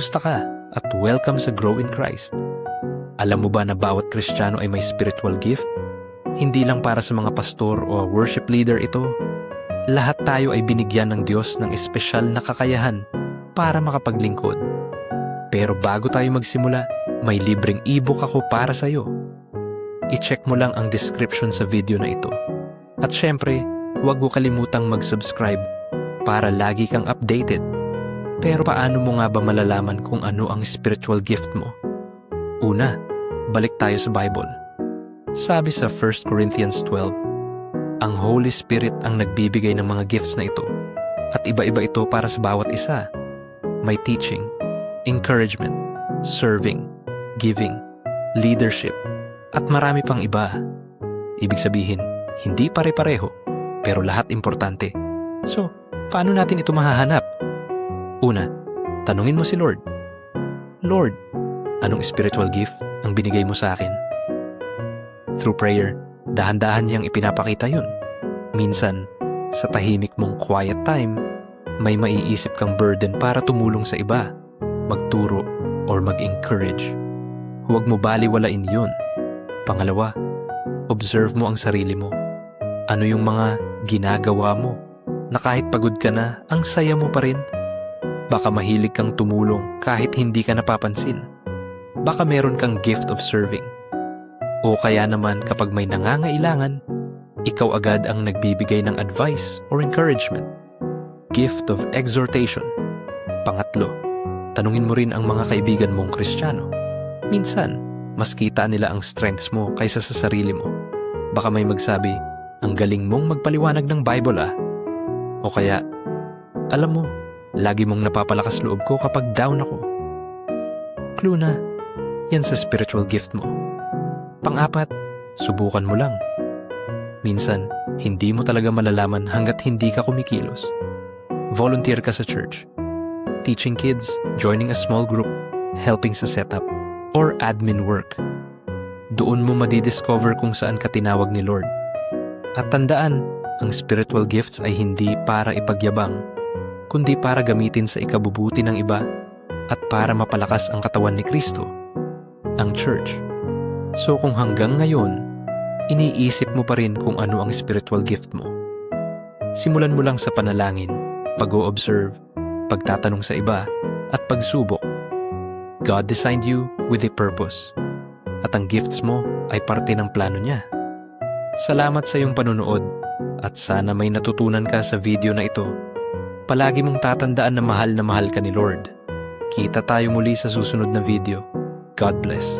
Kumusta ka? At welcome sa Grow in Christ. Alam mo ba na bawat Kristiyano ay may spiritual gift? Hindi lang para sa mga pastor o worship leader ito. Lahat tayo ay binigyan ng Diyos ng espesyal na kakayahan para makapaglingkod. Pero bago tayo magsimula, may libreng ebook ako para sa iyo. I-check mo lang ang description sa video na ito. At syempre, huwag mo kalimutang mag-subscribe para lagi kang updated. Pero paano mo nga ba malalaman kung ano ang spiritual gift mo? Una, balik tayo sa Bible. Sabi sa 1 Corinthians 12, ang Holy Spirit ang nagbibigay ng mga gifts na ito. At iba-iba ito para sa bawat isa. May teaching, encouragement, serving, giving, leadership, at marami pang iba. Ibig sabihin, hindi pare-pareho, pero lahat importante. So, paano natin ito mahahanap? Una, tanungin mo si Lord. Lord, anong spiritual gift ang binigay mo sa akin? Through prayer, dahan-dahan niyang ipinapakita yun. Minsan, sa tahimik mong quiet time, may maiisip kang burden para tumulong sa iba, magturo, or mag-encourage. Huwag mo baliwalain yun. Pangalawa, observe mo ang sarili mo. Ano yung mga ginagawa mo na kahit pagod ka na, ang saya mo pa rin? Baka mahilig kang tumulong kahit hindi ka napapansin. Baka meron kang gift of serving. O kaya naman kapag may nangangailangan, ikaw agad ang nagbibigay ng advice or encouragement. Gift of exhortation. Pangatlo, tanungin mo rin ang mga kaibigan mong Kristiyano. Minsan, mas kita nila ang strengths mo kaysa sa sarili mo. Baka may magsabi, ang galing mong magpaliwanag ng Bible ah. O kaya, alam mo, lagi mong napapalakas loob ko kapag down ako. Clue na, yan sa spiritual gift mo. Pang-apat, subukan mo lang. Minsan, hindi mo talaga malalaman hanggat hindi ka kumikilos. Volunteer ka sa church, teaching kids, joining a small group, helping sa setup, or admin work. Doon mo madidiscover kung saan ka tinawag ni Lord. At tandaan, ang spiritual gifts ay hindi para ipagyabang, kundi para gamitin sa ikabubuti ng iba at para mapalakas ang katawan ni Kristo, ang church. So kung hanggang ngayon, iniisip mo pa rin kung ano ang spiritual gift mo, simulan mo lang sa panalangin, pag-o-observe, pagtatanong sa iba, at pagsubok. God designed you with a purpose, at ang gifts mo ay parte ng plano niya. Salamat sa iyong panunood, at sana may natutunan ka sa video na ito. Palagi mong tatandaan na mahal ka ni Lord. Kita tayo muli sa susunod na video. God bless.